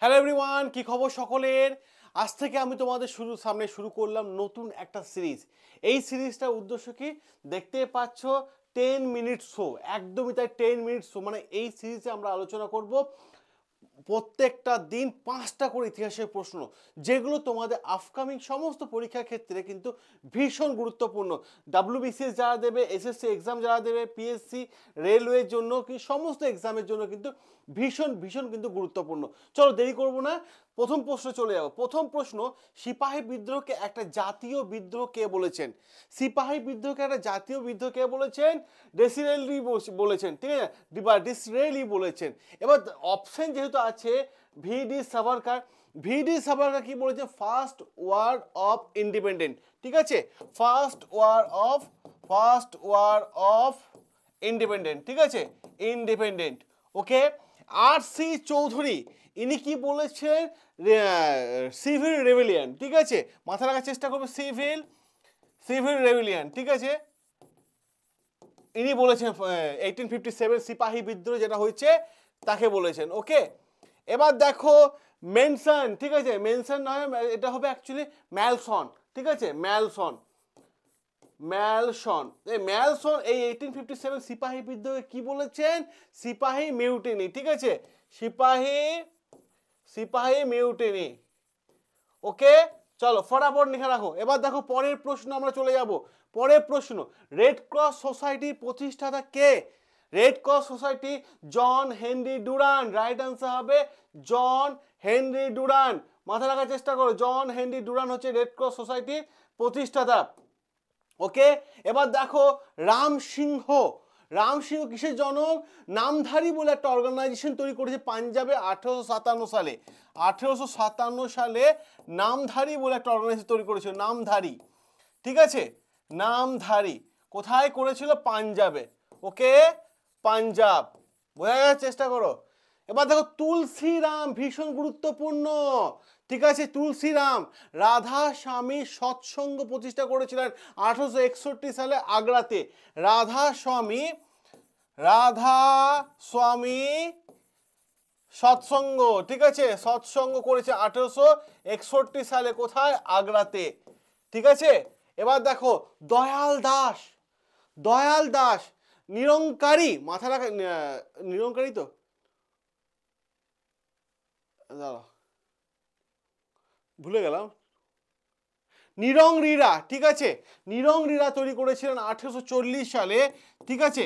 Hello everyone, কি খবর সকলের? আজ থেকে আমি তোমাদের সামনে শুরু করলাম নতুন একটা সিরিজ। এই সিরিজটার উদ্দেশ্য কি? দেখতে পাচ্ছ 10 মিনিট শো, একদমই তাই 10 মিনিট শো। মানে এই সিরিজে আমরা আলোচনা করব প্রত্যেকটা দিন 5টা করে ইতিহাসের প্রশ্ন, যেগুলো তোমাদের আপকামিং সমস্ত পরীক্ষার ক্ষেত্রে কিন্তু ভীষণ গুরুত্বপূর্ণ। ডাব্লিউবিসিএস যারা দেবে, এসএসসি এক্সাম যারা দেবে, পিএসসি, রেলওয়ের জন্য কি সমস্ত এক্সামের জন্য কিন্তু ভীষণ ভীষণ কিন্তু গুরুত্বপূর্ণ। চলো দেরি করব না, প্রথম প্রশ্ন চলে যাব। প্রথম প্রশ্ন, সিপাহী বিদ্রোহকে একটা জাতীয় বিদ্রোহ কে বলেছেন? সিপাহী বিদ্রোহকে একটা জাতীয় বিদ্রোহ কে বলেছেন? ডিসরেলি বলেছেন, ঠিক আছে, ডিসরেলি বলেছেন। এবার অপশন যেহেতু আছে, ভিডি সাভারকার। ভিডি সাভারকার কি বলেছেন? ফার্স্ট ওয়ার অফ ইন্ডিপেন্ডেন্ট, ঠিক আছে, ফার্স্ট ওয়ার অফ ইন্ডিপেন্ডেন্ট, ঠিক আছে, ইন্ডিপেন্ডেন্ট। ওকে। আর সি চৌধুরী, ইনি কি বলেছেন? সিভিল রেভিলিয়ন, ঠিক আছে, মাথা রাখার চেষ্টা করবে, সিভিল রেভিলিয়ন, ঠিক আছে, ইনি বলেছেন 1857 সিপাহী বিদ্রোহ যেটা হয়েছে তাকে বলেছেন। ওকে। এবার দেখো মেনশন, ঠিক আছে, মেনশন নয়, এটা হবে অ্যাকচুয়ালি ম্যালসন, ঠিক আছে, ম্যালসন এই 1857 সিপাহী বিদ্রোহে কি বলেছেন? সিপাহী মিউটিনি, ঠিক আছে, সিপাহী মিউটিনি। ওকে, চলো ফটাফট লিখে রাখো। এবার দেখো পরের প্রশ্ন আমরা চলে যাব। পরের প্রশ্ন, রেড ক্রস সোসাইটির প্রতিষ্ঠাতা কে? Red cross society John Henry Durant, right answer হবে জন হেনরি ডুরান্ট। মাথা রাখার চেষ্টা করো, জন হেনরি ডুরান্ট হচ্ছে রেড ক্রস সোসাইটির প্রতিষ্ঠাতা। ওকে। এবার দেখো রামসিংহ কিসের জনক? নামধারী বলে একটা অর্গানাইজেশন তৈরি করেছে পাঞ্জাবে 1857 সালে। 1857 সালে নামধারী বলে একটা অর্গানাইজেশন তৈরি করেছিল, নামধারী, ঠিক আছে, নামধারী। কোথায় করেছিল? পাঞ্জাবে। ওকে, পাঞ্জাব। বোঝা যাওয়ার চেষ্টা করো। এবার দেখো তুলসীরাম, ভীষণ গুরুত্বপূর্ণ, ঠিক আছে, তুলসীরাম রাধা স্বামী সৎসঙ্গ প্রতিষ্ঠা করেছিলেন 1861 সালে আগ্রাতে। রাধা স্বামী সৎসঙ্গ, ঠিক আছে, সৎসঙ্গ করেছে 1861 সালে, কোথায়? আগ্রাতে, ঠিক আছে। এবার দেখো দয়াল দাস নিরঙ্কারী, মাথা রাখা, নিরঙ্কারী তো, দাঁড়া ভুলে গেলাম, নিরংরিরা, ঠিক আছে, নিরংরিরা তৈরি করেছিলেন 1840 সালে, ঠিক আছে,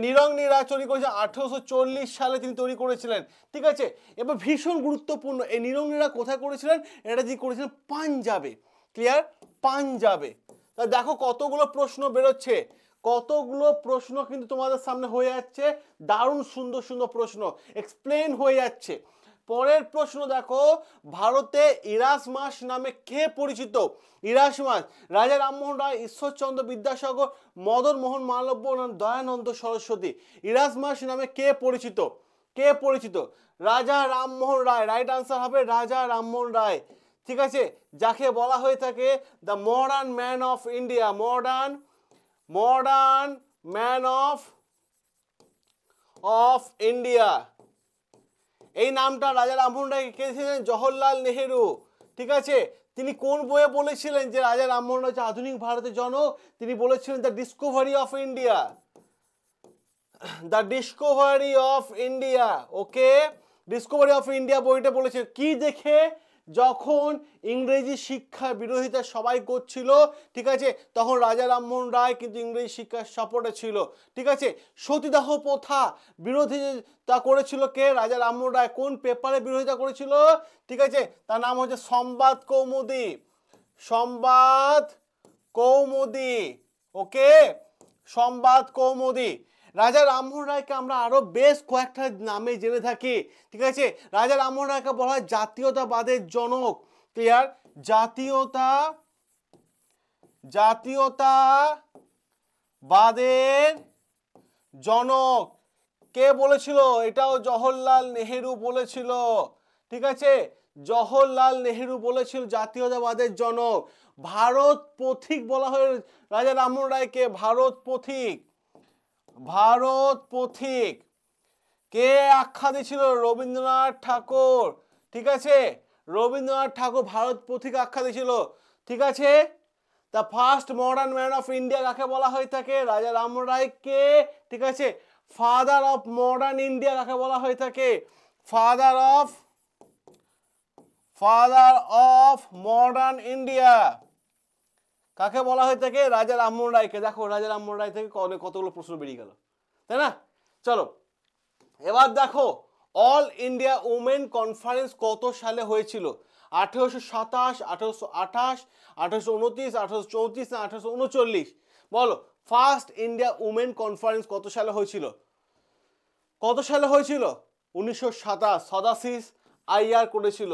নিরংরিরা তৈরি করেছিলেন 1840 সালে, তিনি তৈরি করেছিলেন, ঠিক আছে। এবার ভীষণ গুরুত্বপূর্ণ, এই নিরংরিরা কোথায় করেছিলেন? এটা দিয়ে করেছিলেন পাঞ্জাবে। ক্লিয়ার? পাঞ্জাবে। তা দেখো কতগুলো প্রশ্ন বেরোচ্ছে, কতগুলো প্রশ্ন কিন্তু তোমাদের সামনে হয়ে যাচ্ছে, দারুণ সুন্দর সুন্দর প্রশ্ন এক্সপ্লেন হয়ে যাচ্ছে। পরের প্রশ্ন দেখো, ভারতে ইরাসমাস নামে কে পরিচিত? ইরাসমাস রাজা রামমোহন রায়, ঈশ্বরচন্দ্র বিদ্যাসাগর, মদন মোহন মালব্য, দয়ানন্দ সরস্বতী। ইরাসমাস নামে কে পরিচিত? রাজা রামমোহন রায়, রাইট আনসার হবে রাজা রামমোহন রায়, ঠিক আছে, যাকে বলা হয়ে থাকে the modern man of India, modern man of India. এই নামটা রাজা রামমোহন রায় কে দিয়েছিলেন? জওহরলাল নেহেরু, ঠিক আছে। তিনি কোন বইয়ে বলেছিলেন যে রাজা রামমোহন রায় আধুনিক ভারতের জনক? তিনি বলেছিলেন the Discovery of India, okay, Discovery of India বইটা বলেছে। কি দেখে? যখন ইংরেজি শিক্ষার বিরোধিতা সবাই করছিল, ঠিক আছে, তখন রাজা রামমোহন রায় কিন্তু ইংরেজি শিক্ষার সাপোর্টে ছিল, ঠিক আছে। সতীদাহ প্রথা বিরোধিতা করেছিল কে? রাজা রামমোহন রায়। কোন পেপারে বিরোধিতা করেছিল? ঠিক আছে, তার নাম হচ্ছে সংবাদ কৌমুদি, ওকে, সংবাদ কৌমুদি। রাজা রামমোহন রায়কে আমরা আরো বেশ কয়েকটা নামে জেনে থাকি, ঠিক আছে। রাজা রামমোহন রায়কে বলা হয় জাতীয়তাবাদের জনক। ক্লিয়ার? জাতীয়তাবাদের জনক কে বলেছিল? এটাও জওহরলাল নেহেরু বলেছিল, ঠিক আছে, জওহরলাল নেহেরু বলেছিল জাতীয়তাবাদের জনক। ভারত পথিক বলা হয় রাজা রামমোহন রায়কে, ভারত পথিক, কে আখ্যা দিয়েছিল? রবীন্দ্রনাথ ঠাকুর। ঠিক আছে, রবীন্দ্রনাথ ঠাকুর ভারত পথিক আখ্যা দিয়েছিল। ঠিক আছে, the first modern man of India কাকে বলা হয়ে থাকে? রাজা রামমোহন রায়কে। ঠিক আছে, ফাদার অফ মডার্ন ইন্ডিয়া কাকে বলা হয়ে থাকে? ফাদার অফ মডার্ন ইন্ডিয়া কাকে বলা হয়ে থাকে? রাজা রামমোহন রায়কে। দেখো রাজা রামমোহন রায় থেকে কতগুলো প্রশ্ন বেরিয়ে গেল, তাই না? চলো এবার দেখো, অল ইন্ডিয়া উমেন কনফারেন্স কত সালে হয়েছিল? 1827, 1828, 1829, 1834 না 1839? বলো, ফার্স্ট ইন্ডিয়া উমেন কনফারেন্স কত সালে হয়েছিল? কত সালে হয়েছিল? 1927। সদাশিস আইয়ার করেছিল।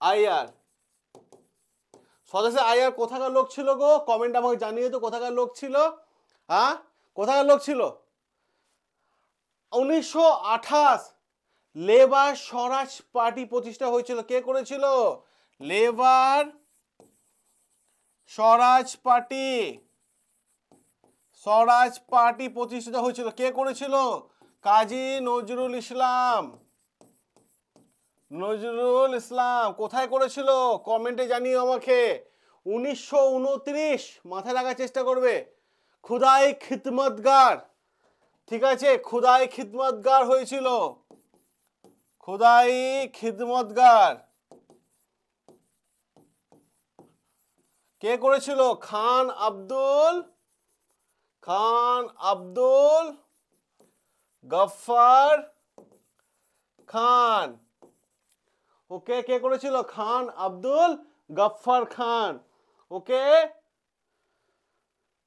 আইয়ার, সদাশিস আইয়ার কোথাকার লোক ছিল গো? কমেন্ট আমাকে জানিয়ে তো কোথাকার লোক ছিল। হ্যাঁ, কোথাকার লোক ছিল? 1928 লেবার স্বরাজ পার্টি প্রতিষ্ঠা হয়েছিল। কে করেছিল? লেবার স্বরাজ পার্টি প্রতিষ্ঠিত হয়েছিল। কে করেছিল? কাজী নজরুল ইসলাম। কোথায় করেছিল? কমেন্টে জানিও আমাকে। 1929, মাথায় রাখার চেষ্টা করবে। খুদাই খিদমতগার। ঠিক আছে, খুদাই খিদমতগার হয়েছিল। খুদাই খিদমতগার কে করেছিল? খান আব্দুল গফফার খান। ওকে, কে করেছিল? খান আব্দুল গফফার খান। ওকে,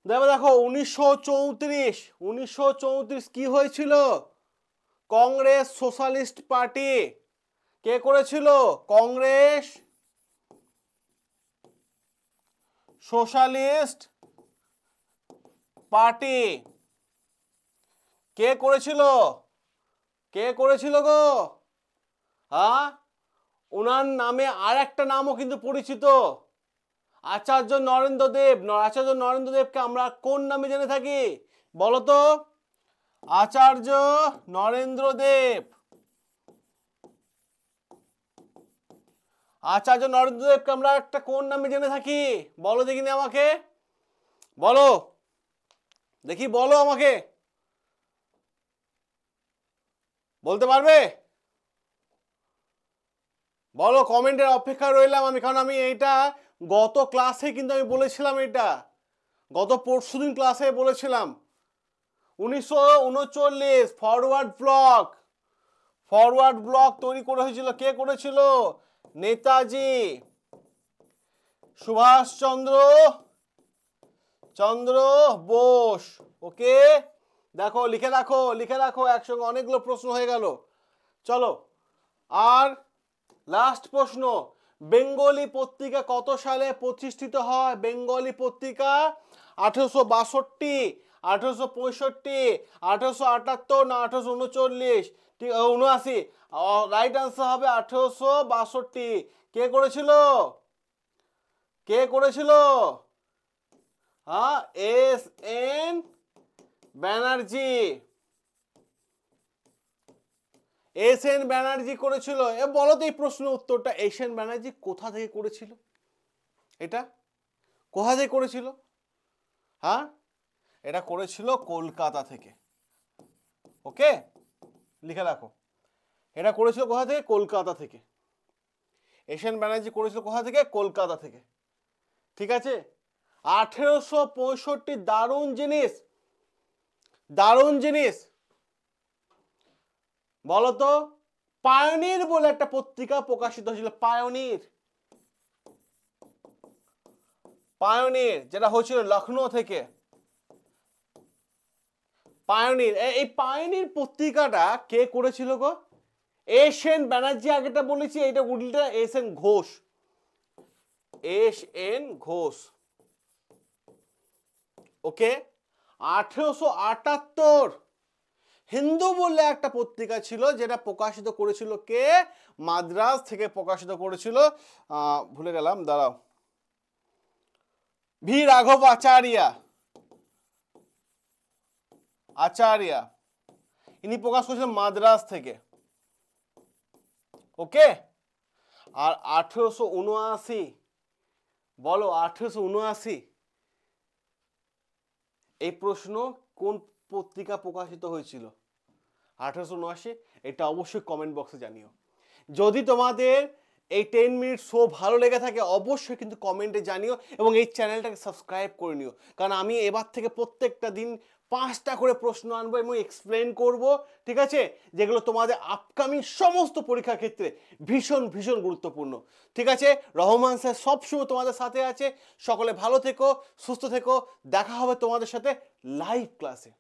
দেখো 1934 কি হয়েছিল? Congress socialist party. কে করেছিল? Congress socialist party. কে করেছিল? গো? হ্যাঁ, ওনার নামে আর একটা নামও কিন্তু পরিচিত, আচার্য নরেন্দ্র দেব। আচার্য নরেন্দ্র দেবকে আমরা কোন নামে জেনে থাকি বলো তো? আচার্য নরেন্দ্র দেব। আচার্য নরেন্দ্র দেবকে আমরা একটা কোন নামে জেনে থাকি বলো দেখিনি আমাকে, বলো দেখি, বলো আমাকে, বলতে পারবে? বলো, কমেন্টের অপেক্ষা রইলাম আমি, কারণ আমি এইটা গত ক্লাসে কিন্তু আমি বলেছিলাম, এটা গত পরশুদিন ক্লাসে বলেছিলাম। 1939 ফরওয়ার্ড ব্লক তৈরি করা হয়েছিল। কে করেছিল? নেতাজি সুভাষচন্দ্র বোস। ওকে, দেখো লিখে রাখো একসঙ্গে অনেকগুলো প্রশ্ন হয়ে গেল। চলো, আর লাস্ট প্রশ্ন, বেঙ্গলি পত্রিকা কত সালে প্রতিষ্ঠিত হয়? বেঙ্গলি পত্রিকা 1862, 1865, 1878 না 1839? ঠিক, 79। রাইট আনসার হবে 1862। কে করেছিল? হ্যাঁ, এস.এন. ব্যানার্জি। এস.এন. ব্যানার্জি করেছিল। বলো তো এই প্রশ্নের উত্তরটা, এস.এন. ব্যানার্জি কোথা থেকে করেছিল? এটা কোথা থেকে করেছিল? হ্যাঁ, এটা করেছিল কলকাতা থেকে। ওকে, লিখে রাখো, এটা করেছিল কোথা থেকে? কলকাতা থেকে। এস.এন. ব্যানার্জি করেছিল কোথা থেকে? কলকাতা থেকে। ঠিক আছে, 1865 দারুণ জিনিস বলতো, পায়োনির বলে একটা পত্রিকা প্রকাশিত হয়েছিল। পায়োনির যেটা হয়েছিল লখনৌ থেকে। পায়োনির, এই পায়োনির পত্রিকাটা কে করেছিল গো? এস.এন. ব্যানার্জি। আগেটা বলেছি, এটা উল্টা এস.এন. ঘোষ। ওকে, 1878 হিন্দু বলে একটা পত্রিকা ছিল, যেটা প্রকাশিত করেছিল কে? মাদ্রাজ থেকে প্রকাশিত করেছিল, ভুলে গেলাম, দাঁড়াও, ভি রাঘব আচারিয়া। আচার্যা, ইনি প্রকাশ করেছিলেন মাদ্রাজ থেকে। ওকে, আর 1879, বলো 1879 এই প্রশ্ন কোন পত্রিকা প্রকাশিত হয়েছিল? 1879, এটা অবশ্যই কমেন্ট বক্সে জানিও। যদি তোমাদের এই 10 মিনিট শো ভালো লেগে থাকে অবশ্যই কিন্তু কমেন্টে জানিও এবং এই চ্যানেলটাকে সাবস্ক্রাইব করে নিও, কারণ আমি এবার থেকে প্রত্যেকটা দিন 5টা করে প্রশ্ন আনবো এবং এক্সপ্লেন করব, ঠিক আছে, যেগুলো তোমাদের আপকামিং সমস্ত পরীক্ষার ক্ষেত্রে ভীষণ ভীষণ গুরুত্বপূর্ণ। ঠিক আছে, রহমান স্যার সবসময় তোমাদের সাথে আছে। সকলে ভালো থেকো, সুস্থ থেকো, দেখা হবে তোমাদের সাথে লাইভ ক্লাসে।